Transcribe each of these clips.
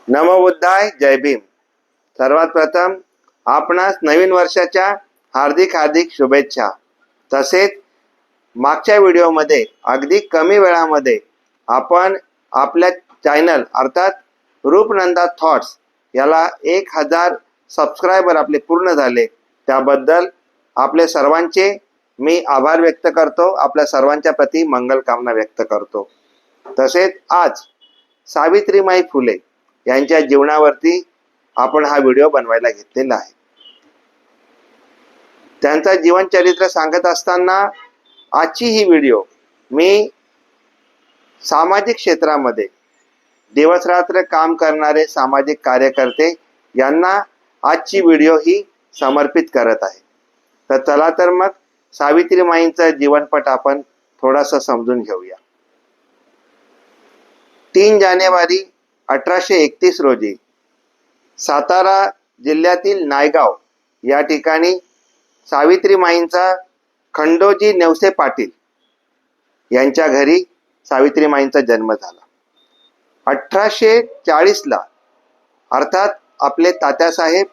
नमो बुद्धाय, जय भीम. सर्वात प्रथम आपणास नवीन वर्षाच्या हार्दिक हार्दिक शुभेच्छा. तसेच मागच्या व्हिडिओमध्ये अगदी कमी वेळामध्ये आपण आपल्या चॅनल अर्थात रूपनंदा थॉट्स याला 1000 सबस्क्रायबर आपले पूर्ण झाले. त्याबद्दल आपले सर्वांचे मी आभार व्यक्त करतो. आपल्या सर्वांच्या प्रती मंगल कामना व्यक्त करतो. तसेच आज सावित्रीमाई फुले यांच्या जीवनावरती आपण हा व्हिडिओ बनवायला घेतलेला आहे. त्यांचा जीवनचरित्र सांगत असताना आजची ही व्हिडिओ मी सामाजिक क्षेत्रामध्ये दिवसरात्र काम करणारे सामाजिक कार्यकर्ते यांना आजची व्हिडिओ ही समर्पित करत आहे. तर चला तर मग सावित्रीमाईंचा जीवनपट आपण थोडासा समजून घेऊया. 3 जानेवारी 1831 रोजी सातारा जिल्ह्यातील नायगाव या ठिकाणी सावित्रीमाईंचा खंडोजी नेवसे पाटील यांच्या घरी सावित्रीमाईंचा जन्म झाला. 1840 ला अर्थात आपले तात्यासाहेब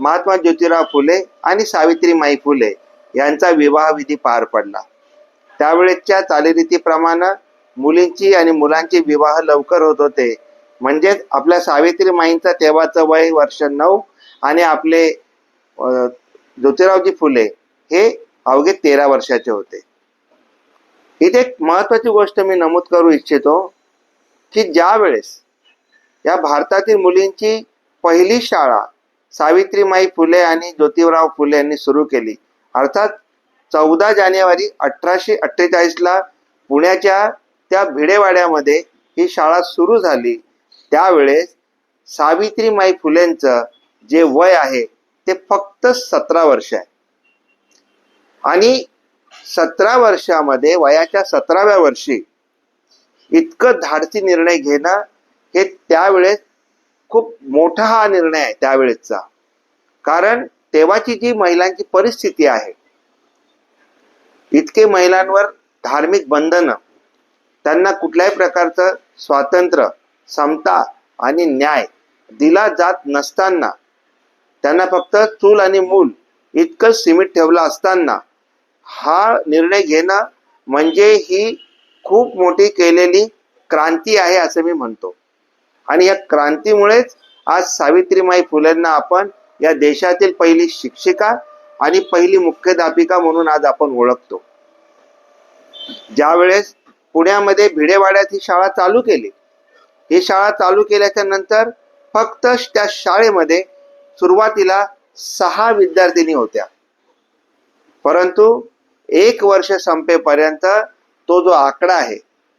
महात्मा ज्योतिराव फुले आणि सावित्रीमाई फुले यांचा विवाह विधी पार पडला. त्यावेळेच्या चालीरीतीप्रमाणे मुलींची आणि मुलांचे विवाह लवकर होत होते. म्हणजे आपल्या सावित्रीमाईंचं तेव्हाचं वय वर्ष 9 आणि आपले ज्योतिरावजी फुले हे अवघे 13 वर्षाचे होते. इथे एक महत्वाची गोष्ट मी नमूद करू इच्छितो की ज्या वेळेस या भारतातील मुलींची पहिली शाळा सावित्रीमाई फुले आणि ज्योतिराव फुले यांनी सुरू केली, अर्थात 14 जानेवारी 1848 ला पुण्याच्या त्या भिडेवाड्यामध्ये ही शाळा सुरू झाली. त्यावेळेस सावित्रीमाई फुलेंचं जे वय आहे ते फक्त 17 वर्ष आहे. आणि 17 वर्षामध्ये वयाच्या 17व्या वर्षी इतकं धाडसी निर्णय घेणं हे त्यावेळेस खूप मोठा हा निर्णय आहे त्यावेळेसचा. कारण तेव्हाची जी महिलांची परिस्थिती आहे, इतके महिलांवर धार्मिक बंधनं, त्यांना कुठल्याही प्रकारचं स्वातंत्र्य, समता आणि न्याय दिला जात नसताना, त्यांना फक्त चूल आणि मूल इतकं सीमित ठेवलं असताना हा निर्णय घेणं म्हणजे ही खूप मोठी केलेली क्रांती आहे असं मी म्हणतो. आणि या क्रांतीमुळेच आज सावित्रीमाई फुलेंना आपण या देशातील पहिली शिक्षिका आणि पहिली मुख्याध्यापिका म्हणून आज आपण ओळखतो. ज्यावेळेस पुण्यामध्ये भिडेवाड्यात ही शाळा चालू केली, ही शाळा चालू केल्याच्या नंतर फक्त त्या शाळेमध्ये सुरुवातीला 6 विद्यार्थिनी होत्या. परंतु 1 वर्ष संपेपर्यंत तो जो आकडा आहे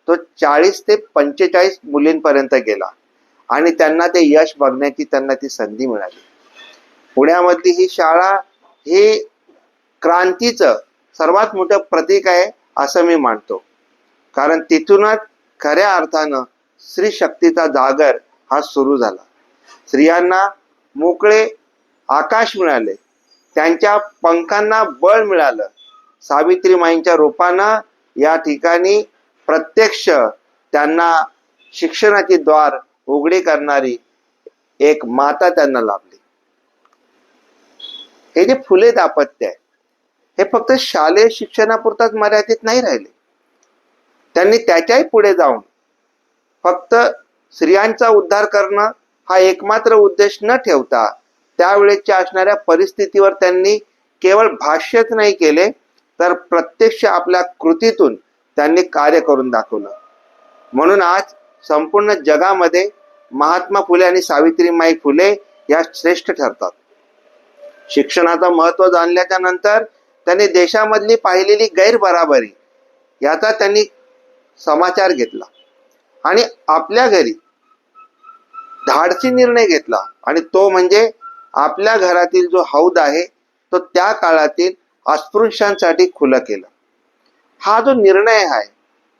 तो 40 ते 45 मुलींपर्यंत गेला आणि त्यांना ते यश बघण्याची त्यांना ती संधी मिळाली. पुण्यामधली ही शाळा ही क्रांतीचं सर्वात मोठं प्रतीक आहे असं मी मानतो. कारण तिथूनच खऱ्या अर्थानं स्त्री शक्तीचा जागर हा सुरू झाला. स्त्रियांना मोकळे आकाश मिळाले, त्यांच्या पंखांना बळ मिळालं. सावित्रीमाईंच्या रूपानं या ठिकाणी प्रत्यक्ष त्यांना शिक्षणाची द्वार उघडी करणारी एक माता त्यांना लाभली. हे जे फुले दाम्पत्य आहे हे फक्त शालेय शिक्षणापुरताच मर्यादित नाही राहिले. त्यांनी त्याच्याही पुढे जाऊन फक्त स्त्रियांचा उद्धार करणं हा एकमात्र उद्देश न ठेवता त्यावेळेच्या असणाऱ्या परिस्थितीवर त्यांनी केवळ भाष्यच नाही केले, तर प्रत्यक्ष आपल्या कृतीतून त्यांनी कार्य करून दाखवलं. म्हणून आज संपूर्ण जगामध्ये महात्मा फुले आणि सावित्रीमाई फुले या श्रेष्ठ ठरतात. शिक्षणाचं महत्त्व जाणल्याच्या नंतर त्यांनी देशामधली पाहिलेली गैरबराबरी याचा त्यांनी समाचार घेतला आणि आपल्या घरी धाडसी निर्णय घेतला. आणि तो म्हणजे आपल्या घरातील जो हौद आहे तो त्या काळातील अस्पृश्यांसाठी खुलं केलं. हा जो निर्णय आहे,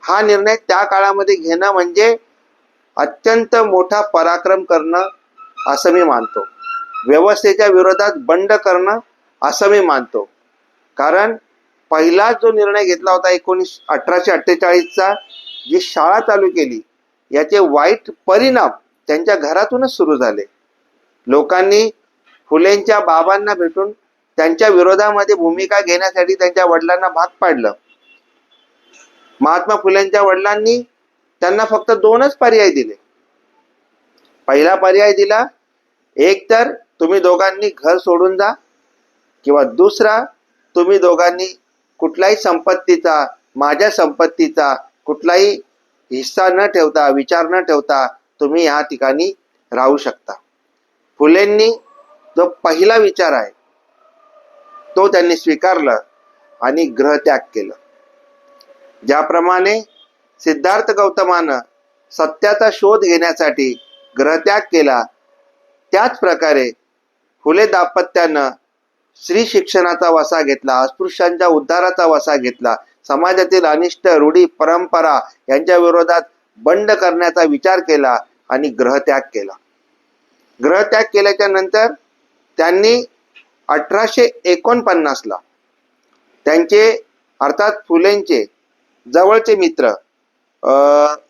हा निर्णय त्या काळामध्ये घेणं म्हणजे अत्यंत मोठा पराक्रम करणं असं मी मानतो. व्यवस्थेच्या विरोधात बंड करणं असं मी मानतो. कारण पहिला जो निर्णय घेतला होता 1848चा, जी शाळा चालू केली, याचे वाईट परिणाम त्यांच्या घरातूनच सुरू झाले. लोकांनी फुलेंच्या बाबांना भेटून त्यांच्या विरोधामध्ये भूमिका घेण्यासाठी त्यांच्या वडिलांना भाग पाडलं. महात्मा फुलेंच्या वडिलांनी त्यांना फक्त दोनच पर्याय दिले. पहिला पर्याय दिला, एक तर तुम्ही दोघांनी घर सोडून जा, किंवा दुसरा, तुम्ही दोघांनी कुठल्याही संपत्तीचा, माझ्या संपत्तीचा कुठलाही हिस्सा न ठेवता, विचार न ठेवता तुम्ही या ठिकाणी राहू शकता. फुलेंनी जो पहिला विचार आहे तो त्यांनी स्वीकारला आणि गृहत्याग केलं. ज्याप्रमाणे सिद्धार्थ गौतमानं सत्याचा शोध घेण्यासाठी गृहत्याग केला, त्याच प्रकारे फुले दाम्पत्यानं स्त्री शिक्षणाचा वसा घेतला, अस्पृश्यांच्या उद्धाराचा वसा घेतला, समाजातील अनिष्ट रूढी परंपरा यांच्या विरोधात बंड करण्याचा विचार केला आणि गृहत्याग केला. गृहत्याग केल्याच्या नंतर त्यांनी 1849 ला त्यांचे अर्थात फुलेंचे जवळचे मित्र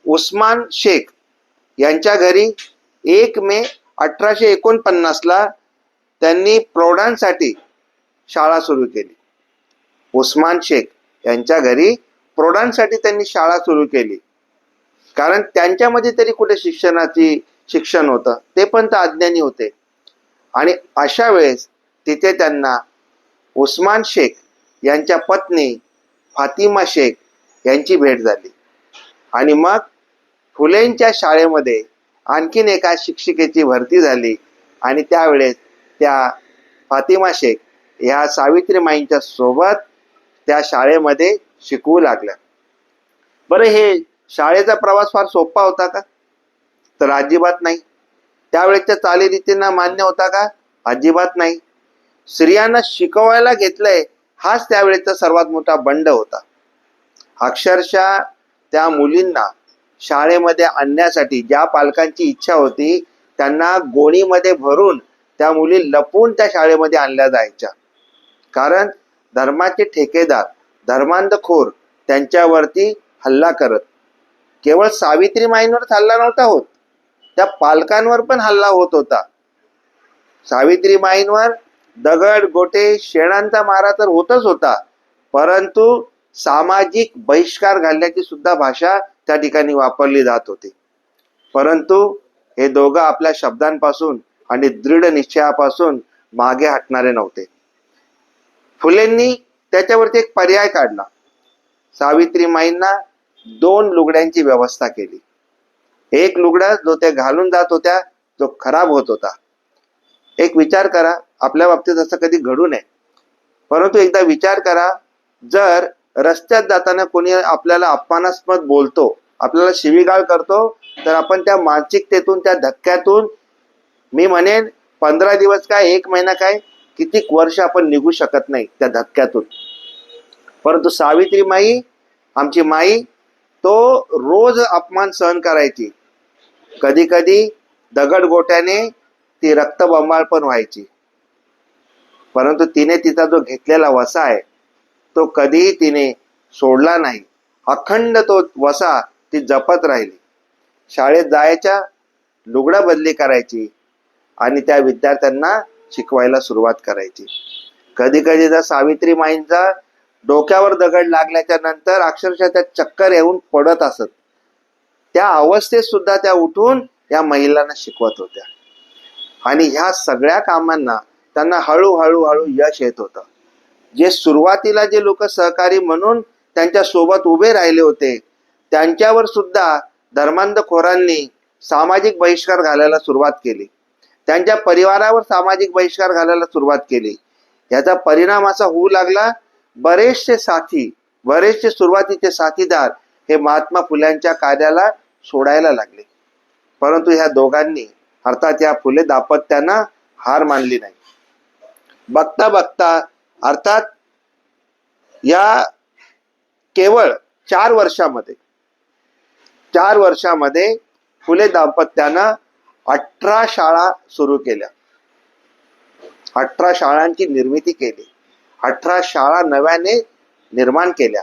उस्मान शेख यांच्या घरी 1 मे 1849 ला त्यांनी प्रौढांसाठी शाळा सुरू केली. उस्मान शेख यांच्या घरी प्रौढांसाठी त्यांनी शाळा सुरू केली, कारण त्यांच्यामध्ये तरी कुठे शिक्षण होतं, ते पण तर अज्ञानी होते. आणि अशा वेळेस तिथे त्यांना उस्मान शेख यांच्या पत्नी फातिमा शेख यांची भेट झाली. आणि मग फुलेंच्या शाळेमध्ये आणखीन एका शिक्षिकेची भरती झाली आणि त्यावेळेस त्या फातिमा शेख ह्या सावित्रीमाईंच्या सोबत त्या शाळेमध्ये शिकवू लागल्या. बरं, हे शाळेचा प्रवास फार सोपा होता का? तर अजिबात नाही. त्यावेळेच्या चालीरीतींना मान्य होता का? अजिबात नाही. स्त्रियांना शिकवायला घेतलंय हाच त्यावेळेचा सर्वात मोठा बंड होता. अक्षरशः त्या मुलींना शाळेमध्ये आणण्यासाठी ज्या पालकांची इच्छा होती त्यांना गोणीमध्ये भरून त्या मुली लपून त्या शाळेमध्ये आणल्या जायच्या, कारण धर्माचे ठेकेदार, धर्मांधखोर त्यांच्यावरती हल्ला करत. केवळ सावित्रीमाईंवरच हल्ला नव्हता होत, त्या पालकांवर पण हल्ला होत होता. सावित्रीमाईंवर दगड, गोटे, शेणांचा मारा तर होतच होता, परंतु सामाजिक बहिष्कार घालण्याची सुद्धा भाषा त्या ठिकाणी वापरली जात होती. परंतु हे दोघं आपल्या शब्दांपासून आणि दृढ निश्चयापासून मागे हटणारे नव्हते. फुलेंनी त्याच्यावरती एक पर्याय काढला. सावित्रीमाईंना 2 लुगड्यांची व्यवस्था केली. एक लुगडा जो ते घालून जात होत्या जो खराब होत होता. एक विचार करा, आपल्या बाबतीत असं कधी घडू नये, परंतु एकदा विचार करा, जर रस्त्यात जाताना कोणी आपल्याला अपमानास्पद बोलतो, आपल्याला शिवीगाळ करतो, तर आपण त्या मानसिकतेतून, त्या धक्क्यातून, मी म्हणेन 15 दिवस काय, 1 महिना काय, कितीक वर्ष आपण निघू शकत नाही त्या धक्क्यातून. परंतु सावित्रीमाई, आमची माई, तो रोज अपमान सहन करायची. कधी कधी दगडगोट्याने ती रक्तबंबाळ पण व्हायची, परंतु तिने तिचा जो घेतलेला वसा आहे तो कधीही तिने सोडला नाही. अखंड तो वसा ती जपत राहिली. शाळेत जायच्या, लुगडा बदली करायची आणि त्या विद्यार्थ्यांना शिकवायला सुरुवात करायची. कधी कधी तर सावित्रीमाईंचा डोक्यावर दगड लागल्याच्या नंतर अक्षरशः त्या चक्कर येऊन पडत असत. त्या अवस्थेत सुद्धा त्या उठून या महिलांना शिकवत होत्या. आणि ह्या सगळ्या कामांना त्यांना हळूहळू यश येत होतं. जे सुरुवातीला जे लोक सहकारी म्हणून त्यांच्या सोबत उभे राहिले होते, त्यांच्यावर सुद्धा धर्मांधखोरांनी सामाजिक बहिष्कार घालायला सुरुवात केली. त्यांच्या परिवारावर सामाजिक बहिष्कार घालायला सुरुवात केली. याचा परिणाम असा होऊ लागला, बरेचसे सुरुवातीचे साथीदार हे महात्मा फुल्यांच्या कार्याला सोडायला लागले. परंतु ह्या दोघांनी, अर्थात या फुले दाम्पत्यानं हार मानली नाही. बघता बघता, अर्थात या केवळ 4 वर्षामध्ये फुले दाम्पत्यानं 18 शाळा सुरू केल्या. 18 शाळांची निर्मिती केली. 18 शाळा नव्याने निर्माण केल्या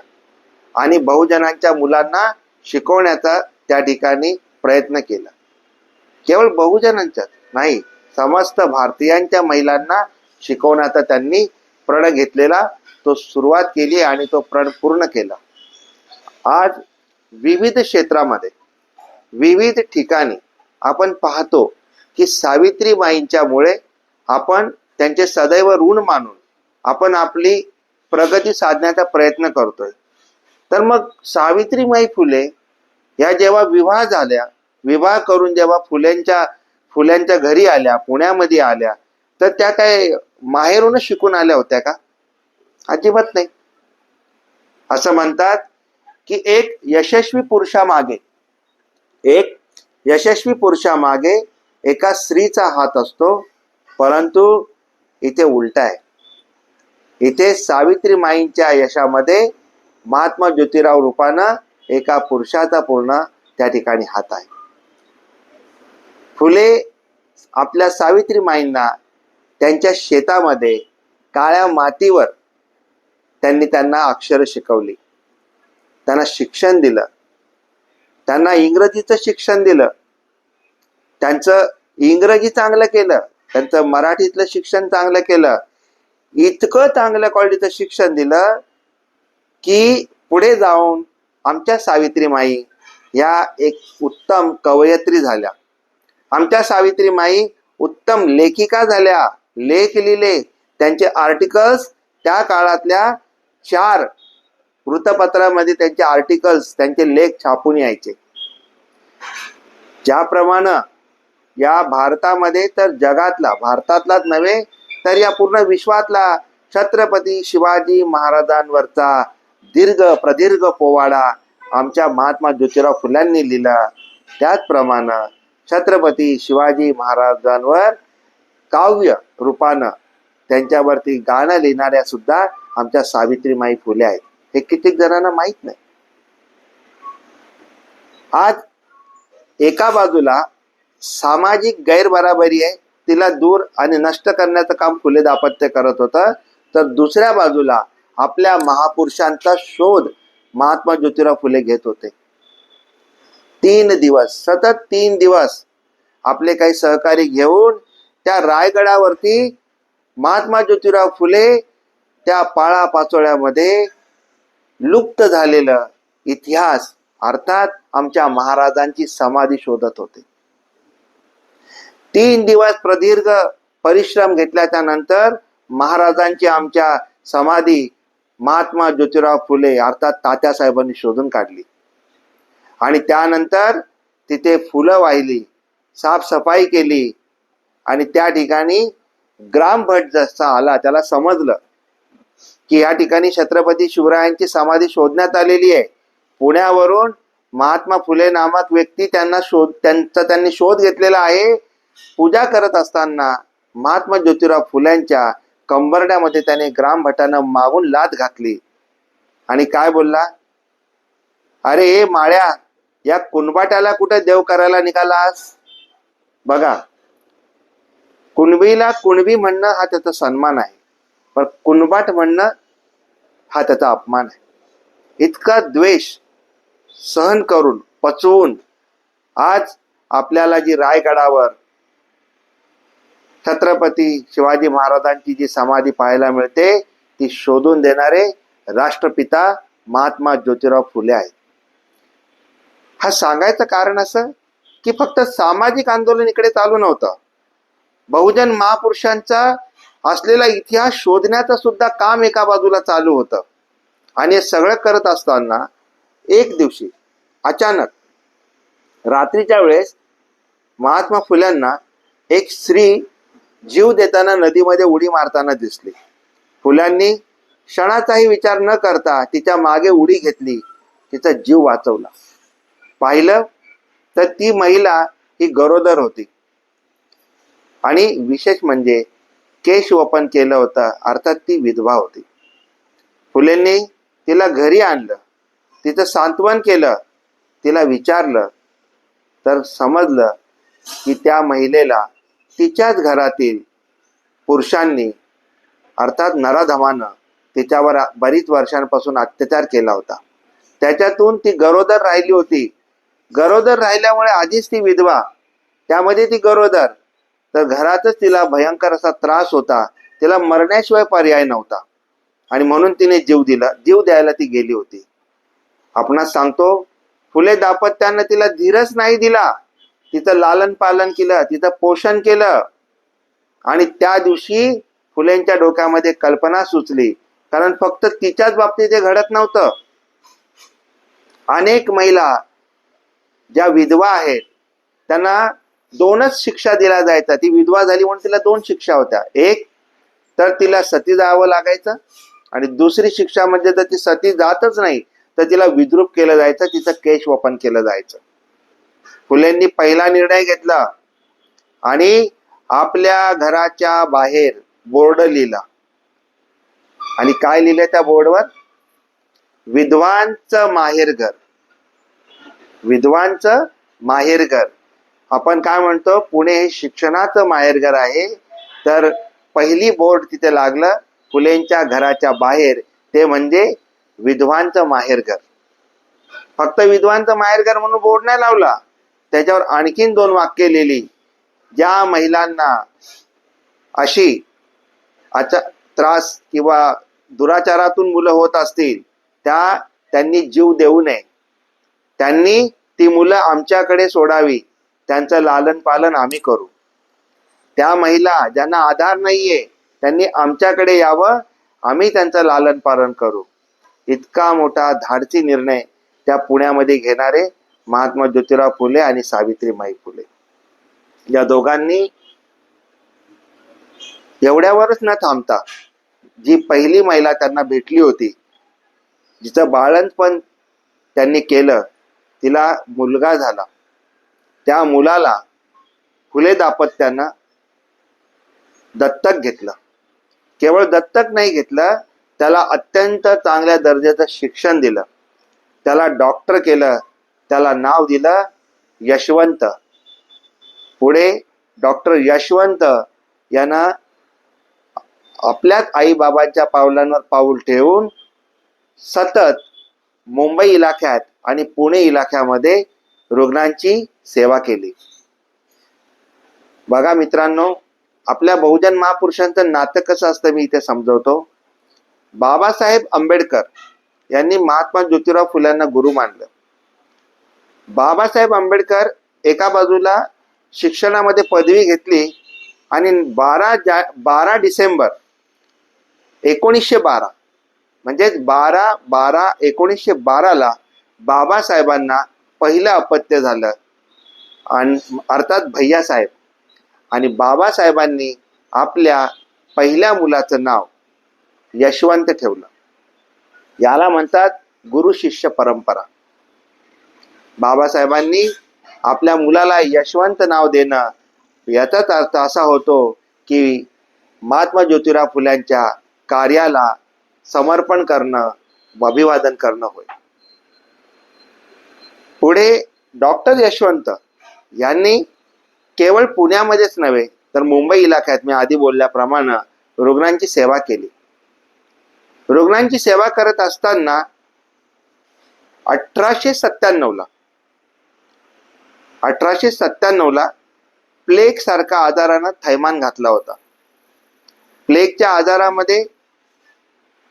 आणि बहुजनांच्या मुलांना शिकवण्याचा त्या ठिकाणी प्रयत्न केला. केवळ बहुजनांच्याच नाही, समस्त भारतीयांच्या महिलांना शिकवण्याचा त्यांनी प्रण घेतलेला, तो सुरुवात केली आणि तो प्रण पूर्ण केला. आज विविध क्षेत्रामध्ये विविध ठिकाणी आपण पाहतो की सावित्रीबाईंच्यामुळे आपण त्यांचे सदैव ऋण मानून आपण आपली प्रगती साधण्याचा प्रयत्न करतोय. तर मग सावित्रीबाई फुले या जेव्हा विवाह झाल्या, विवाह करून जेव्हा फुल्यांच्या घरी आल्या, पुण्यामध्ये आल्या, तर त्या काय माहेरूनच शिकून आल्या होत्या का? अजिबात नाही. असं म्हणतात की एक यशस्वी पुरुषामागे एका स्त्रीचा हात असतो, परंतु इथे उलट आहे. इथे सावित्रीमाईंच्या यशामध्ये महात्मा ज्योतिराव रूपानं एका पुरुषाचा पूर्ण त्या ठिकाणी हात आहे. फुले आपल्या सावित्रीमाईंना त्यांच्या शेतामध्ये काळ्या मातीवर त्यांना अक्षर शिकवली, त्यांना शिक्षण दिलं, त्यांना इंग्रजीचं शिक्षण दिलं, त्यांचं इंग्रजी चांगलं केलं, त्यांचं मराठीतलं शिक्षण चांगलं केलं, इतकं चांगल्या क्वालिटीचं शिक्षण दिलं की पुढे जाऊन आमच्या सावित्रीमाई या एक उत्तम कवयित्री झाल्या. आमच्या सावित्रीमाई उत्तम लेखिका झाल्या, लेख लिहिले, त्यांचे आर्टिकल्स त्या काळातल्या 4 वृत्तपत्रामध्ये त्यांचे आर्टिकल्स, त्यांचे लेख छापून यायचे. ज्याप्रमाणे या भारतामध्ये तर जगातला, भारतातलाच नव्हे तर या पूर्ण विश्वातला छत्रपती शिवाजी महाराजांवरचा प्रदीर्घ पोवाडा आमच्या महात्मा ज्योतिराव फुल्यांनी लिहिला, त्याचप्रमाणे छत्रपती शिवाजी महाराजांवर काव्य रूपानं त्यांच्यावरती गाणं लिहिणाऱ्या सुद्धा आमच्या सावित्रीमाई फुले आहेत. हे कित्येक जणांना माहित नाही. आज एका बाजूला सामाजिक गैरबराबरी आहे, तिला दूर आणि नष्ट करण्याचं काम फुले दाम्पत्य करत होतं, तर दुसऱ्या बाजूला आपल्या महापुरुषांचा शोध महात्मा ज्योतिराव फुले घेत होते. 3 दिवस आपले काही सहकारी घेऊन त्या रायगडावरती महात्मा ज्योतिराव फुले त्या पाळापाचोळ्यामध्ये लुप्त झालेलं इतिहास अर्थात आमच्या महाराजांची समाधी शोधत होते. 3 दिवस प्रदीर्घ परिश्रम घेतल्याच्या नंतर महाराजांची आमच्या समाधी महात्मा ज्योतिराव फुले अर्थात तात्यासाहेबांनी शोधून काढली आणि त्यानंतर तिथे फुलं वाहिली, साफसफाई केली आणि त्या ठिकाणी ग्रामभट जसा आला त्याला समजलं की या ठिकाणी छत्रपती शिवरायांची समाधी शोधण्यात आलेली आहे. पुण्यावरून महात्मा फुले नामक व्यक्ती त्यांनी शोध घेतलेला आहे. पूजा करत असताना महात्मा ज्योतिराव फुल्यांच्या कंबरड्यामध्ये त्याने ग्रामभटानं मागून लाथ घातली आणि काय बोलला, अरे हे माळ्या, या कुणबाट्याला कुठे देव करायला निघालास? बघा, कुणबीला कुणबी म्हणणं हा त्याचा सन्मान आहे, पण कुणबाट म्हणणं हा त्याचा अपमान आहे. इतका द्वेष सहन करून पचवून आज आपल्याला जी रायगडावर छत्रपती शिवाजी महाराजांची जी समाधी पाहायला मिळते, ती शोधून देणारे राष्ट्रपिता महात्मा ज्योतिराव फुले आहेत. हा सांगायचं कारण असं की फक्त सामाजिक आंदोलन इकडे चालू नव्हतं, बहुजन महापुरुषांचा असलेला इतिहास शोधण्याचं सुद्धा काम एका बाजूला चालू होतं. आणि हे सगळं करत असताना एक दिवशी अचानक रात्रीच्या वेळेस महात्मा फुल्यांना एक स्त्री जीव देताना नदीमध्ये उडी मारताना दिसली. फुल्यांनी क्षणाचाही विचार न करता तिच्या मागे उडी घेतली, तिचा जीव वाचवला. पाहिलं तर ती महिला ही गरोदर होती आणि विशेष म्हणजे केशवपन केलं होतं, अर्थात ती विधवा होती. फुलेंनी तिला घरी आणलं, तिचं सांत्वन केलं, तिला विचारलं तर समजलं की त्या महिलेला तिच्याच घरातील पुरुषांनी अर्थात नराधमानं तिच्यावर बरीच वर्षांपासून अत्याचार केला होता. त्याच्यातून ती गरोदर राहिली होती. गरोदर राहिल्यामुळे आधीच ती विधवा, त्यामध्ये ती गरोदर, तर घरातच तिला भयंकर असा त्रास होता, तिला मरण्याशिवाय पर्याय नव्हता आणि म्हणून तिने जीव दिला, जीव द्यायला ती गेली होती. आपणास सांगतो, फुले दाम्पत्यानं तिला धीरच नाही दिला, तिचं लालन पालन केलं, तिचं पोषण केलं. आणि त्या दिवशी फुलेंच्या डोक्यामध्ये कल्पना सुचली, कारण फक्त तिच्याच बाबतीत हे घडत नव्हतं. अनेक महिला ज्या विधवा आहेत त्यांना 2च शिक्षा दिल्या जायच्या. ती विधवा झाली म्हणून तिला 2 शिक्षा होत्या. एक तर तिला सती जावं लागायचं आणि दुसरी शिक्षा म्हणजे जर ती सती जातच नाही तर तिला विद्रूप केलं जायचं, तिचं केश वपन केलं जायचं. फुलेंनी पहिला निर्णय घेतला आणि आपल्या घराच्या बाहेर बोर्ड लिहिला. आणि काय लिहिलं त्या बोर्डवर? विधवांचं माहेरघर. विधवांचं माहेरघर. आपण काय म्हणतो, पुणे हे शिक्षणाचं माहेरघर आहे. तर पहिली बोर्ड तिथे लागलं फुलेंच्या घराच्या बाहेर, ते म्हणजे विधवांचं माहेरघर. फक्त विधवांचं माहेरघर म्हणून बोर्ड नाही लावला, त्याच्यावर आणखीन 2 वाक्य लिहिली. ज्या महिलांना अशी त्रास किंवा दुराचारातून मुलं होत असतील त्यांनी जीव देऊ नये. त्यांनी ती मुलं आमच्याकडे सोडावी, त्यांचं लालन पालन आम्ही करू. त्या महिला ज्यांना आधार नाहीये त्यांनी आमच्याकडे यावं, आम्ही त्यांचं लालन पालन करू. इतका मोठा धाडसी निर्णय त्या पुण्यामध्ये घेणारे महात्मा ज्योतिराव फुले आणि सावित्रीमाई फुले. या दोघांनी एवढ्यावरच न थांबता, जी पहिली महिला त्यांना भेटली होती, जिचं बाळंतपण त्यांनी केलं, तिला मुलगा झाला, त्या मुलाला फुले दाम्पत्यानं दत्तक घेतलं. केवळ दत्तक नाही घेतलं, त्याला अत्यंत चांगल्या दर्जाचं शिक्षण दिलं, त्याला डॉक्टर केलं, त्याला नाव दिलं यशवंत. पुढे डॉक्टर यशवंत यानं आपल्याच आई बाबांच्या पावलांवर पाऊल ठेवून सतत मुंबई इलाख्यात आणि पुणे इलाख्यामध्ये रुग्णांची सेवा केली. बघा मित्रांनो, आपल्या बहुजन महापुरुषांचं नातं कसं असतं मी इथे समजवतो. बाबासाहेब आंबेडकर यांनी महात्मा ज्योतिराव फुल्यांना गुरु मानलं. बाबासाहेब आंबेडकर एका बाजूला शिक्षणामध्ये पदवी घेतली आणि 12 डिसेंबर 1912 म्हणजे 12/12/1912 बाबासाहेबांना पहिलं अपत्य झालं, आणि अर्थात भैयासाहेब. आणि बाबासाहेबांनी आपल्या पहिल्या मुलाचं नाव यशवंत ठेवलं. याला म्हणतात गुरु शिष्य परंपरा. बाबासाहेबांनी आपल्या मुलाला यशवंत नाव देणं, याचाच अर्थ असा होतो की महात्मा ज्योतिराव फुल्यांच्या कार्याला समर्पण करणं, अभिवादन करणं होय. पुढे डॉक्टर यशवंत यांनी केवळ पुण्यामध्येच नव्हे तर मुंबई इलाख्यात मी आधी बोलल्याप्रमाणे रुग्णांची सेवा केली. रुग्णांची सेवा करत असताना 1897ला प्लेग सारखा आजारानं थैमान घातला होता. प्लेगच्या आजारामध्ये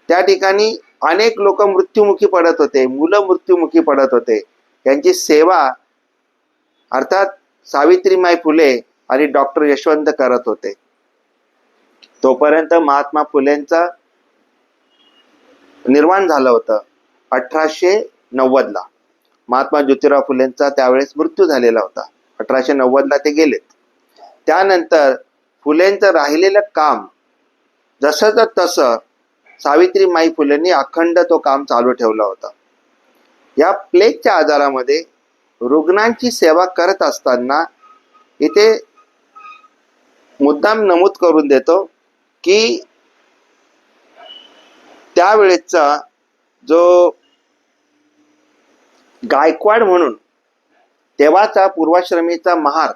त्या ठिकाणी अनेक लोक मृत्युमुखी पडत होते, मुलं मृत्युमुखी पडत होते. त्यांची सेवा अर्थात सावित्रीमाई फुले आणि डॉक्टर यशवंत करत होते. तोपर्यंत महात्मा फुलेंचं निर्माण झालं होतं 1890ला. महात्मा ज्योतिराव फुलेंचा त्यावेळेस मृत्यू झालेला होता. 1890ला ते गेलेत. त्यानंतर फुलेंचं राहिलेलं काम जसंच तसं सावित्रीमाई फुलेंनी अखंड तो काम चालू ठेवला होता. या प्लेगच्या आजारामध्ये रुग्णांची सेवा करत असताना इथे मुद्दाम नमूद करून देतो की त्यावेळेचा जो गायकवाड म्हणून तेव्हाचा पूर्वाश्रमीचा महार,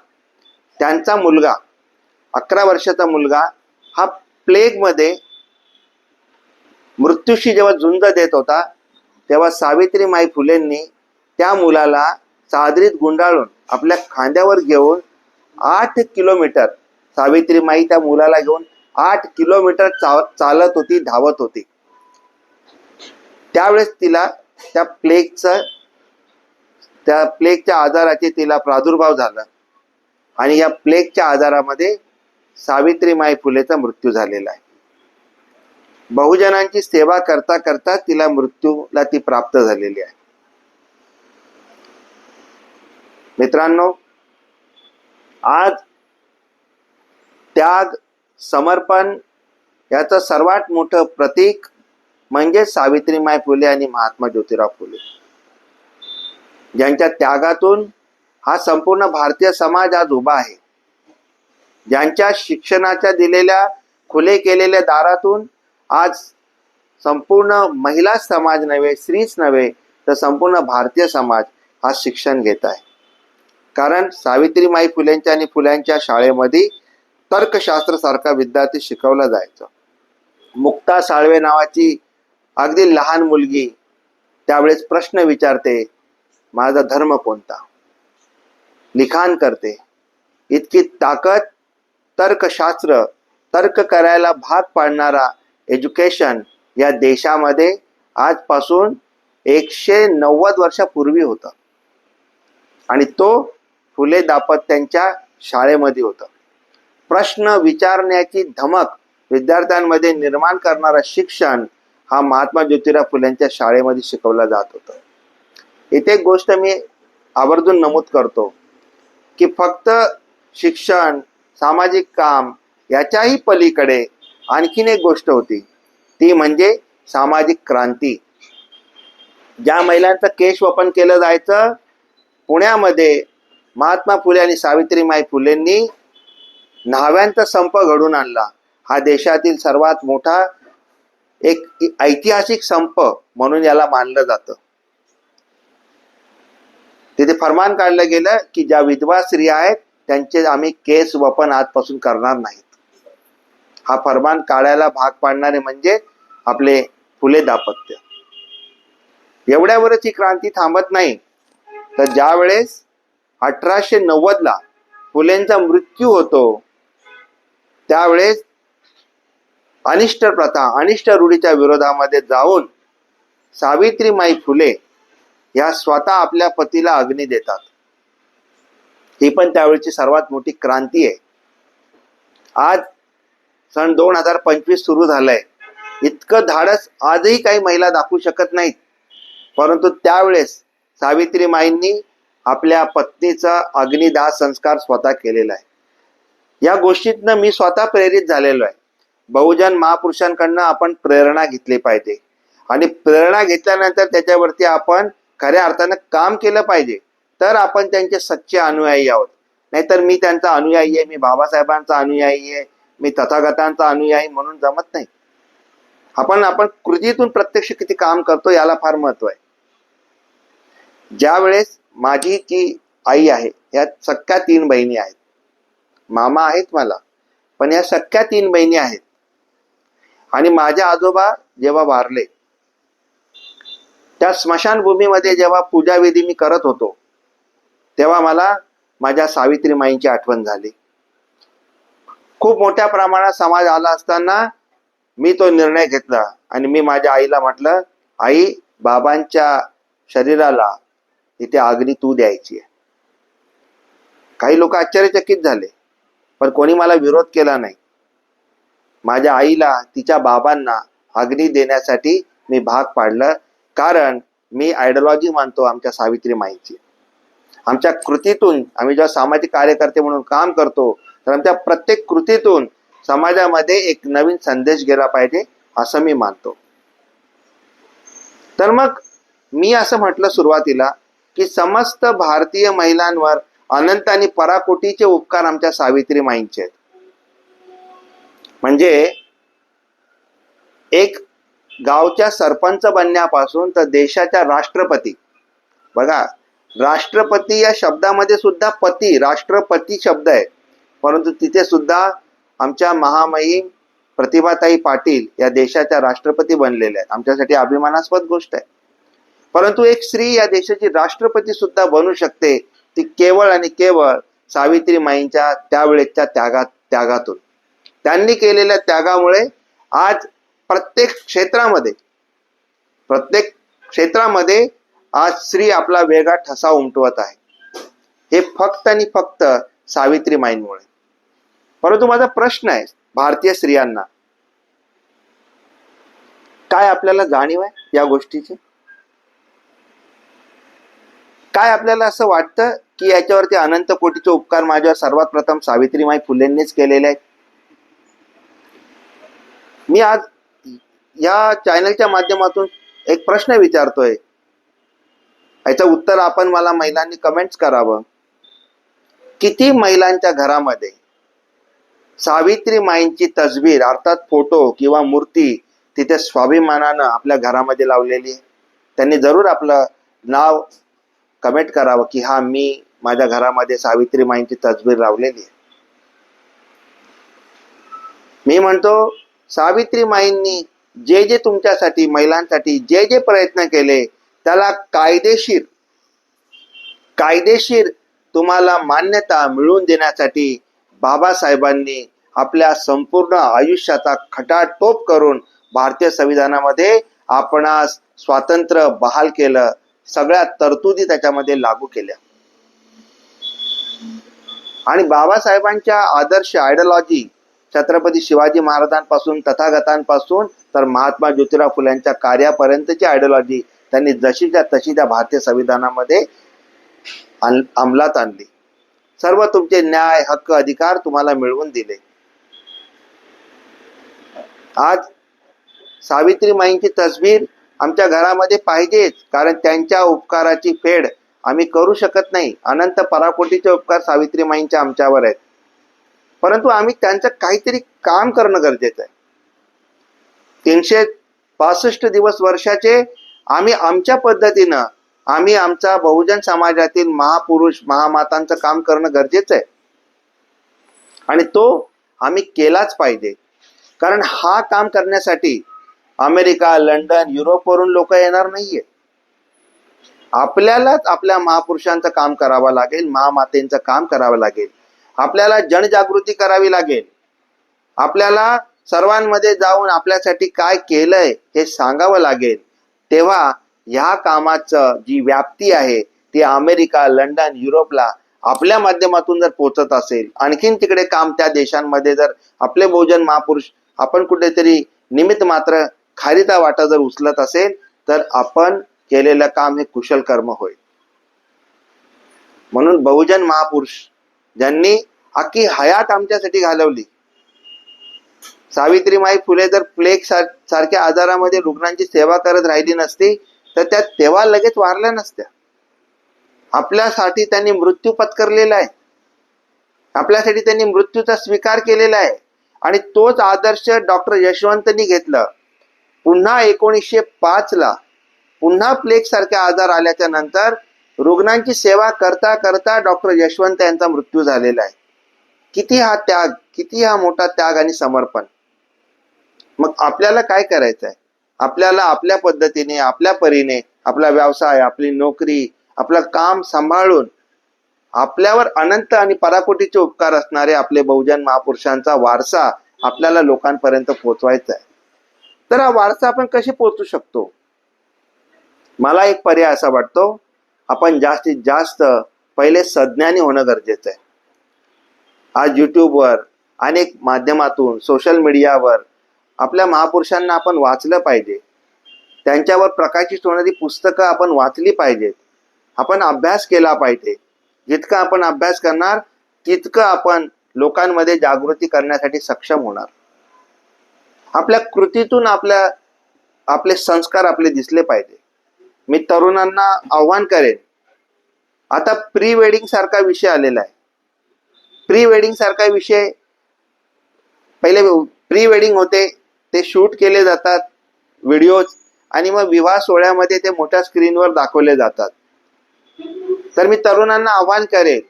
त्यांचा मुलगा 11 वर्षाचा मुलगा हा प्लेगमध्ये मृत्यूशी जेव्हा झुंज देत होता, तेव्हा सावित्रीमाई फुलेंनी त्या मुलाला चादरीत गुंडाळून आपल्या खांद्यावर घेऊन 8 किलोमीटर सावित्रीमाई त्या मुलाला घेऊन 8 किलोमीटर चालत होती, धावत होती. त्यावेळेस तिला त्या प्लेगच्या आजाराचे तिला प्रादुर्भाव झाला आणि या प्लेगच्या आजारामध्ये सावित्रीमाई फुलेचा मृत्यू झालेला आहे. बहुजनांची सेवा करता करता तिला मृत्यूला ती प्राप्त झालेली आहे. मित्रांनो, आज त्याग, समर्पण याचं सर्वात मोठं प्रतीक म्हणजे सावित्रीमाई फुले आणि महात्मा ज्योतिराव फुले, ज्यांच्या त्यागातून हा संपूर्ण भारतीय समाज आज उभा आहे. ज्यांच्या शिक्षणाच्या दिलेल्या खुले केलेल्या दारातून आज संपूर्ण महिला समाज नव्हे, स्त्रीच नव्हे तर संपूर्ण भारतीय समाज हा शिक्षण घेत आहे. कारण सावित्रीमाई फुलेंच्या आणि फुल्यांच्या शाळेमध्ये तर्कशास्त्र सारखा विद्यार्थी शिकवला जायचा. मुक्ता साळवे नावाची अगदी लहान मुलगी त्यावेळेस प्रश्न विचारते, माझा धर्म कोणता, लिखाण करते. इतकी ताकद तर्कशास्त्र, तर्क करायला भाग पाडणारा एज्युकेशन या देशामध्ये आजपासून 190 वर्षापूर्वी होता आणि तो फुले दाम्पत्यांच्या शाळेमध्ये होता. प्रश्न विचारण्याची धमक विद्यार्थ्यांमध्ये निर्माण करणारा शिक्षण हा महात्मा ज्योतिराव फुलेंच्या शाळेमध्ये शिकवला जात होता. इथे एक गोष्ट मी आवर्जून नमूद करतो की फक्त शिक्षण, सामाजिक काम याच्याही पलीकडे आणखीन एक गोष्ट होती, ती म्हणजे सामाजिक क्रांती. ज्या महिलांचं केशवपन केलं जायचं, पुण्यामध्ये महात्मा फुले आणि सावित्रीमाई फुलेंनी न्हाव्यांचा संप घडून आणला. हा देशातील सर्वात मोठा एक ऐतिहासिक संप म्हणून याला मानलं जातं. तिथे फरमान काढलं गेलं की ज्या विधवा स्त्रिया आहेत त्यांचे आम्ही केस वपन आजपासून करणार नाहीत. हा फरमान काढायला भाग पाडणारे म्हणजे आपले फुले दाम्पत्य. एवढ्यावरच ही क्रांती थांबत नाही, तर ज्या वेळेस 1890ला फुलेंचा मृत्यू होतो त्यावेळेस अनिष्ट प्रथा, अनिष्ट रूढीच्या विरोधामध्ये जाऊन सावित्रीमाई फुले या स्वतः आपल्या पतीला अग्नी देतात. ही पण त्यावेळची सर्वात मोठी क्रांती आहे. आज सन 2025 सुरू झालंय. इतकं धाडस आजही काही महिला दाखवू शकत नाहीत, परंतु त्यावेळेस सावित्रीमाईंनी आपल्या पत्नीचा अग्निदाह संस्कार स्वतः केलेला आहे. या गोष्टीतनं मी स्वतः प्रेरित झालेलो आहे. बहुजन महापुरुषांकडनं आपण प्रेरणा घेतली पाहिजे आणि प्रेरणा घेतल्यानंतर त्याच्यावरती आपण खऱ्या अर्थानं काम केलं पाहिजे, तर आपण त्यांचे सच्चे अनुयायी आहोत. नाहीतर मी त्यांचा अनुयायी आहे, मी बाबासाहेबांचा अनुयायी आहे, मी तथागतांचा अनुयायी म्हणून जमत नाही. आपण कृतीतून प्रत्यक्ष किती काम करतो याला फार महत्व आहे. ज्या वेळेस माझी जी आई आहे, या सख्या 3 बहिणी आहेत. मामा आहेत मला, पण या सख्या 3 बहिणी आहेत. आणि माझे आजोबा जेव्हा वारले, त्या स्मशानभूमीमध्ये जेव्हा पूजाविधी मी करत होतो, तेव्हा मला माझ्या सावित्रीमाईंची आठवण झाली. खूप मोठ्या प्रमाणात समाज आला असताना मी तो निर्णय घेतला आणि मी माझ्या आईला म्हटलं, आई, बाबांच्या शरीराला इथे अग्नी तू द्यायची आहे. काही लोक आश्चर्यचकित झाले, पण कोणी मला विरोध केला नाही. माझ्या आईला, तिच्या बाबांना अग्नी देण्यासाठी मी भाग पाडलं, कारण मी आयडिओलॉजी मानतो आमच्या सावित्रीमाईंची. आमच्या कृतीतून, आम्ही जेव्हा सामाजिक कार्यकर्ते म्हणून काम करतो, तर आमच्या प्रत्येक कृतीतून समाजामध्ये एक नवीन संदेश गेला पाहिजे असं मी मानतो. तर मग मी असं म्हटलं सुरुवातीला की समस्त भारतीय महिलांवर अनंत आणि पराकोटीचे उपकार आमच्या सावित्रीमाईंचे आहेत. म्हणजे एक गावच्या सरपंच बनण्यापासून तर देशाच्या राष्ट्रपती, बघा, राष्ट्रपती या शब्दामध्ये सुद्धा पती, राष्ट्रपती शब्द आहे, परंतु तिथे सुद्धा आमच्या महामहिम प्रतिभाताई पाटील या देशाच्या राष्ट्रपती बनलेल्या आहेत. आमच्यासाठी अभिमानास्पद गोष्ट आहे. परंतु एक स्त्री या देशाची राष्ट्रपती सुद्धा बनू शकते, ती केवळ आणि केवळ सावित्रीमाईंच्या त्यावेळेच्या त्यागातून. त्यांनी केलेल्या त्यागामुळे आज प्रत्येक क्षेत्रामध्ये आज स्त्री आपला वेगळा ठसा उमटवत आहे. हे फक्त आणि फक्त सावित्रीमाईंमुळे. परंतु माझा प्रश्न आहे भारतीय स्त्रियांना, काय आपल्याला जाणीव आहे या गोष्टीची? काय आपल्याला असं वाटतं की याच्यावरती अनंत कोटीचे उपकार माझ्यावर सर्वात प्रथम सावित्रीमाई फुलेंनीच केलेले आहेत? मी आज या चॅनलच्या माध्यमातून एक प्रश्न विचारतोय, याचं उत्तर आपण मला महिलांनी कमेंट्स करावं. किती महिलांच्या घरामध्ये सावित्रीमाईंची तस्वीर अर्थात फोटो किंवा मूर्ती तिथे स्वाभिमानानं आपल्या घरामध्ये लावलेली आहे? त्यांनी जरूर आपलं नाव कमेंट करावं की हा मी माझ्या घरामध्ये सावित्रीमाईंची तस्वीर लावलेली आहे. मी म्हणतो सावित्रीमाईंनी जे जे तुमच्यासाठी महिलांसाठी जे जे प्रयत्न केले त्याला कायदेशीर तुम्हाला मान्यता मिळवून देण्यासाठी बाबासाहेबांनी आपल्या संपूर्ण आयुष्याचा खटाटोप करून भारतीय संविधानामध्ये आपणास स्वातंत्र्य बहाल केलं. सगळ्या तरतुदी त्याच्यामध्ये लागू केल्या. आणि बाबासाहेबांच्या आदर्श आयडिओलॉजी छत्रपती शिवाजी महाराजांपासून तथागतांपासून तर महात्मा ज्योतिराव फुल्यांच्या कार्यापर्यंतची आयडिओलॉजी त्यांनी जशीच्या तशी त्या भारतीय संविधानामध्ये अंमलात आणली. सर्व तुमचे न्याय हक्क अधिकार तुम्हाला मिळवून दिले. आज सावित्रीमाईंची तस्वीर आमच्या घरामध्ये पाहिजेच, कारण त्यांच्या उपकाराची फेड आम्ही करू शकत नाही. अनंत पराकोटीचे उपकार सावित्रीमाईंच्या आमच्यावर आहेत, परंतु आम्ही त्यांचं काहीतरी काम करणं गरजेचं आहे. 365 दिवस वर्षाचे आम्ही आमच्या पद्धतीनं आम्ही आमचा बहुजन समाजातील महापुरुष महामातांचं काम करणं गरजेचं आहे. आणि तो आम्ही केलाच पाहिजे, कारण हा काम करण्यासाठी अमेरिका लंडन युरोपवरून लोक येणार नाहीये. आपल्यालाच आपल्या महापुरुषांचं काम करावं लागेल, महामातेंचं काम करावं लागेल. आपल्याला जनजागृती करावी लागेल. आपल्याला सर्वांमध्ये जाऊन आपल्यासाठी काय केलंय हे सांगावं लागेल. तेव्हा ह्या कामाचं जी व्याप्ती आहे ती अमेरिका लंडन युरोपला आपल्या माध्यमातून जर पोहोचत असेल, आणखीन तिकडे काम त्या देशांमध्ये जर आपले बहुजन महापुरुष आपण कुठेतरी निमित्त मात्र खारिता वाटा जर उचलत असेल तर आपण केलेलं काम हे कुशल कर्म होईल. म्हणून बहुजन महापुरुष ज्यांनी अख्खी हयात आमच्यासाठी घालवली, सावित्रीमाई फुले जर प्लेग सारख्या आजारामध्ये रुग्णांची सेवा करत राहिली नसती तर त्या तेव्हा लगेच वारल्या नसत्या. आपल्यासाठी त्यांनी मृत्यू पत्करलेला आहे, आपल्यासाठी त्यांनी मृत्यूचा स्वीकार केलेला आहे. आणि तोच आदर्श डॉक्टर यशवंतनी घेतलं. पुन्हा 1905 पुन्हा प्लेग सारखे आजार आल्याच्या नंतर रुग्णांची सेवा करता करता डॉक्टर यशवंत यांचा मृत्यू झालेला आहे. किती हा त्याग, किती हा मोठा त्याग आणि समर्पण. मग आपल्याला काय करायचं आहे? आपल्याला आपल्या पद्धतीने आपल्या परीने आपला व्यवसाय आपली नोकरी आपलं काम सांभाळून आपल्यावर अनंत आणि पराकोटीचे उपकार असणारे आपले बहुजन महापुरुषांचा वारसा आपल्याला लोकांपर्यंत पोहोचवायचा आहे. तर हा वारसा आपण कसे पोहोचू शकतो? मला एक पर्याय असा वाटतो, आपण जास्तीत जास्त पहिले सज्ञानी होणं गरजेचं आहे. आज युट्यूबवर अनेक माध्यमातून सोशल मीडियावर आपल्या महापुरुषांना आपण वाचलं पाहिजे. त्यांच्यावर प्रकाशित होणारी पुस्तकं आपण वाचली पाहिजेत. आपण अभ्यास केला पाहिजे. जितका आपण अभ्यास करणार तितकं आपण लोकांमध्ये जागृती करण्यासाठी सक्षम होणार. आपल्या कृतीतून आपले संस्कार आपले दिसले पाहिजे. मी तरुणांना आव्हान करेन, आता प्री वेडिंग सारखा विषय आलेला आहे. प्री वेडिंग सारखा विषय, पहिले प्री वेडिंग होते ते शूट केले जातात व्हिडिओज, आणि मग विवाह सोहळ्यामध्ये ते मोठ्या स्क्रीनवर दाखवले जातात. तर मी तरुणांना आव्हान करेन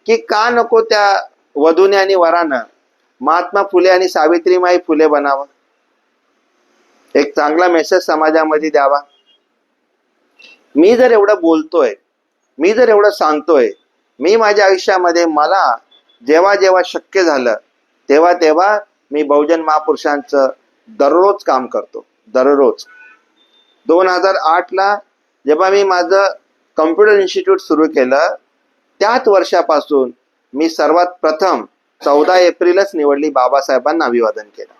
की का नको त्या वधूने आणि वरानं महात्मा फुले आणि सावित्रीमाई फुले बनावं, एक चांगला मेसेज समाजामध्ये द्यावा. मी जर एवढं बोलतोय, मी जर एवढं सांगतोय मी माझ्या आयुष्यामध्ये मला जेव्हा जेव्हा शक्य झालं तेव्हा तेव्हा मी बहुजन महापुरुषांचं दररोज काम करतो, दररोज. 2008ला जेव्हा मी माझं कम्प्युटर इन्स्टिट्यूट सुरू केलं, त्याच वर्षापासून मी सर्वात प्रथम 14 एप्रिलच निवडली बाबासाहेबांना अभिवादन केलं.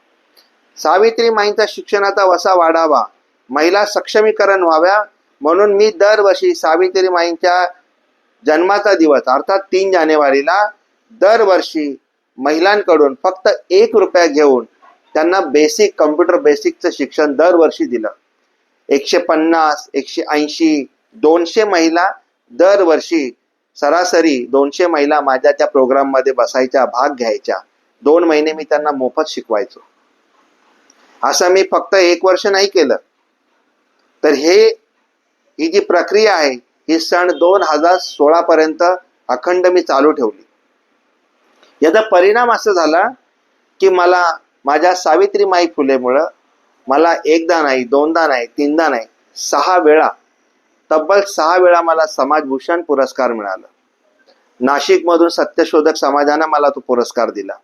सावित्रीमाईंचा शिक्षणाचा वसा वाढावा, महिला सक्षमीकरण व्हाव्या म्हणून मी दरवर्षी सावित्रीमाईंच्या जन्माचा दिवस अर्थात 3 जानेवारीला दरवर्षी महिलांकडून फक्त 1 रुपया घेऊन त्यांना बेसिक कम्प्युटर बेसिकचं शिक्षण दरवर्षी दिलं. 150, 180, 200 महिला दरवर्षी सरासरी 200 महिला माझ्या त्या प्रोग्राममध्ये बसायच्या, भाग घ्यायच्या. 2 महिने मी त्यांना मोफत शिकवायचो. असं मी फक्त 1 वर्ष नाही केलं. तर ही जी प्रक्रिया आहे ही सन 2016 पर्यंत अखंड मी चालू ठेवली. याचा परिणाम असा झाला की मला माझ्या सावित्रीमाई फुलेमुळं मला एकदा नाही, दोनदा नाही, तीनदा नाही, 6 वेळा, तब्बल 6 वेळा मला समाजभूषण पुरस्कार मिळाला. नाशिकमधून सत्यशोधक समाजानं मला तो पुरस्कार दिला.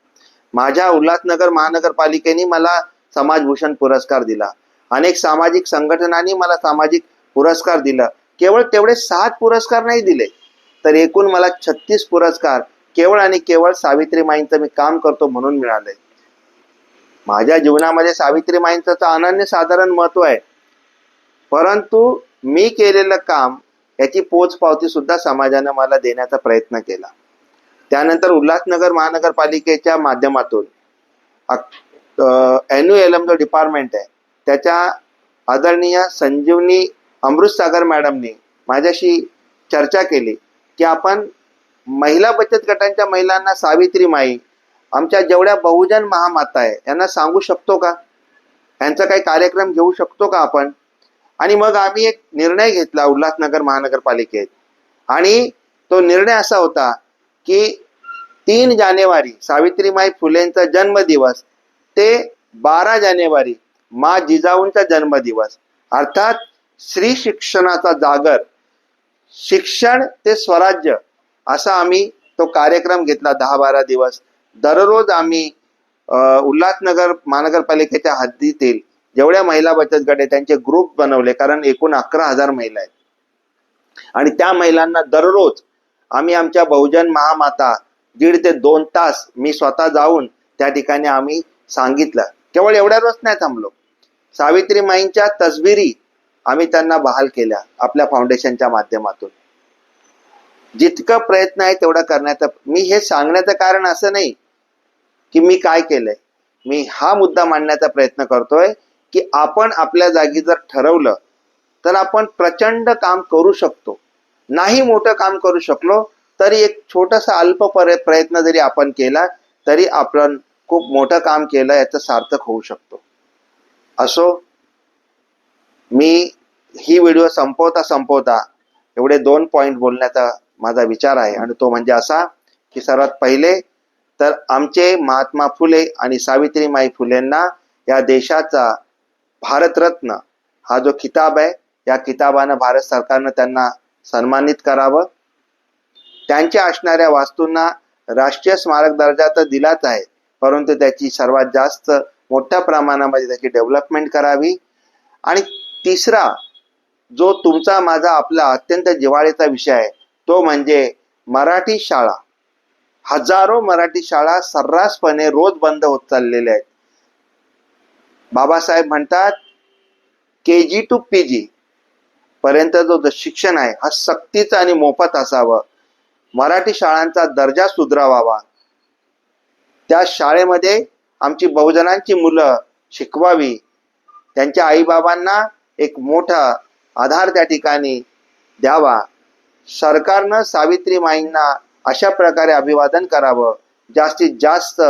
माझ्या उल्हासनगर महानगरपालिकेने मला समाजभूषण पुरस्कार दिला. अनेक सामाजिक संघटनांनी मला सामाजिक पुरस्कार दिला. केवळ तेवढे 7 पुरस्कार नाही दिले, तर एकूण मला 36 पुरस्कार केवळ आणि केवळ सावित्रीमाईंचं मी काम करतो म्हणून मिळाले. माझ्या जीवनामध्ये सावित्रीमाईंचं तर अनन्यसाधारण महत्व आहे, परंतु मी केलेलं काम याची पोचपावती सुद्धा समाजाने मला देण्याचा प्रयत्न केला. त्यानंतर उल्हासनगर महानगरपालिकेच्या माध्यमातून NULM जो डिपार्टमेंट आहे त्याच्या आदरणीय संजीवनी अमृतसागर मॅडमनी माझ्याशी चर्चा केली की आपण महिला बचत गटांच्या महिलांना सावित्रीमाई आमच्या जेवढ्या बहुजन महामाता आहे यांना सांगू शकतो का, यांचा काही कार्यक्रम घेऊ शकतो का आपण. आणि मग आम्ही एक निर्णय घेतला उल्हासनगर महानगरपालिकेत, आणि तो निर्णय असा होता की 3 जानेवारी सावित्रीमाई फुलेंचा जन्मदिवस ते 12 जानेवारी मा जिजाऊंचा जन्मदिवस, अर्थात स्त्री शिक्षणाचा जागर, शिक्षण ते स्वराज्य, असा आम्ही तो कार्यक्रम घेतला. 10-12 दिवस दररोज आम्ही उल्हासनगर महानगरपालिकेच्या हद्दीतील जेवढ्या महिला बचत गट आहेत त्यांचे ग्रुप बनवले, कारण एकूण 11,000 महिला आहेत. आणि त्या महिलांना दररोज आम्ही आमच्या बहुजन महामाता 1.5 ते 2 तास मी स्वतः जाऊन त्या ठिकाणी आम्ही सांगितलं. केवळ एवढ्यावरच नाही थांबलो, सावित्रीमाईंच्या तसबिरी आम्ही त्यांना बहाल केल्या आपल्या फाउंडेशनच्या माध्यमातून. जितकं प्रयत्न आहे तेवढा करण्याचा. मी हे सांगण्याचं कारण असं नाही की मी काय केलंय, मी हा मुद्दा मांडण्याचा प्रयत्न करतोय की आपण आपल्या जागी जर ठरवलं तर आपण प्रचंड काम करू शकतो. नाही मोठं काम करू शकलो तरी एक छोटासा अल्प प्रयत्न जरी आपण केला तरी आपण खूप मोठं काम केलं याचं सार्थक होऊ शकतो. असो, मी ही व्हिडिओ संपवता एवढे 2 पॉइंट बोलण्याचा माझा विचार आहे, आणि तो म्हणजे असा की सर्वात पहिले तर आमचे महात्मा फुले आणि सावित्रीमाई फुलेंना या देशाचा भारतरत्न हा जो किताब आहे या किताबानं भारत सरकारनं त्यांना सन्मानित करावं. त्यांच्या असणाऱ्या वास्तूंना राष्ट्रीय स्मारक दर्जा तर दिलाच आहे, परंतु त्याची सर्वात जास्त मोठ्या प्रमाणामध्ये त्याची डेव्हलपमेंट करावी. आणि तिसरा जो तुमचा माझा आपला अत्यंत जिव्हाळ्याचा विषय आहे तो म्हणजे मराठी शाळा. हजारो मराठी शाळा सर्रासपणे रोज बंद होत चाललेल्या आहेत. बाबासाहेब म्हणतात KG to PG पर्यंत जो शिक्षण आहे हा सक्तीचं आणि मोफत असावं. मराठी शाळांचा दर्जा सुधारावा, त्या शाळेमध्ये आमची बहुजनांची मुलं शिकवावी, त्यांच्या आईबाबांना एक मोठा आधार त्या ठिकाणी द्यावा. सरकारनं सावित्रीमाईंना अशा प्रकारे अभिवादन करावं, जास्तीत जास्त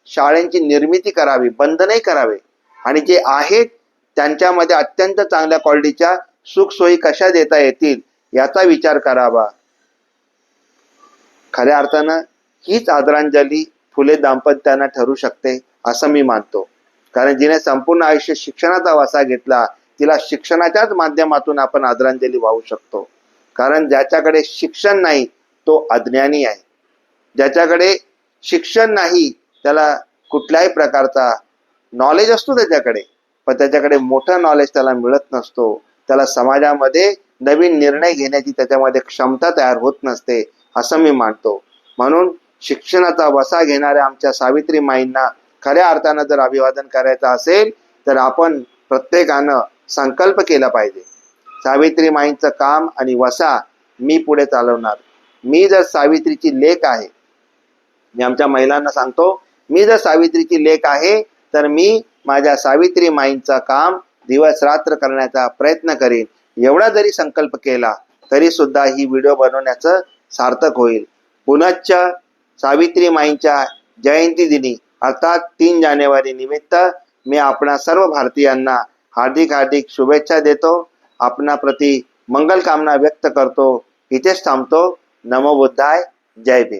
शाळांची निर्मिती करावी, बंद नाही करावे, आणि जे आहेत त्यांच्यामध्ये अत्यंत चांगल्या क्वालिटीच्या सुखसोयी कशा देता येतील याचा विचार करावा. खऱ्या अर्थानं हीच आदरांजली फुले दाम्पत्यांना ठरू शकते असं मी मानतो, कारण जिने संपूर्ण आयुष्य शिक्षणाचा वासा घेतला तिला शिक्षणाच्याच माध्यमातून आपण आदरांजली वाहू शकतो. कारण ज्याच्याकडे शिक्षण नाही तो अज्ञानी आहे. ज्याच्याकडे शिक्षण नाही, त्याला कुठल्याही प्रकारचा नॉलेज असतो त्याच्याकडे, पण त्याच्याकडे मोठं नॉलेज त्याला मिळत नसतो. त्याला समाजामध्ये नवीन निर्णय घेण्याची त्याच्यामध्ये क्षमता तयार होत नसते, असं मी मानतो. म्हणून शिक्षणाचा वसा घेणाऱ्या आमच्या सावित्रीमाईंना खऱ्या अर्थानं जर अभिवादन करायचं असेल तर आपण प्रत्येकानं संकल्प केला पाहिजे. सावित्रीमाईंचं काम आणि वसा मी पुढे चालवणार. मी जर सावित्रीची लेक आहे, मी आमच्या महिलांना सांगतो, मी जर सावित्रीची लेक आहे तर मी माझ्या सावित्रीमाईंचं काम दिवस रात्र करण्याचा प्रयत्न करीन. एवढा जरी संकल्प केला तरी सुद्धा ही व्हिडिओ बनवण्याचं सार्थक होईल. पुनश्च सावित्रीमाईंच्या जयंती दिनी अर्थात 3 जानेवारी निमित्त मी आपणा सर्व भारतीयांना हार्दिक हार्दिक शुभेच्छा देतो. आपणाप्रती मंगल कामना व्यक्त करतो. इथेच थांबतो. नमो बुद्धाय. जय भीम.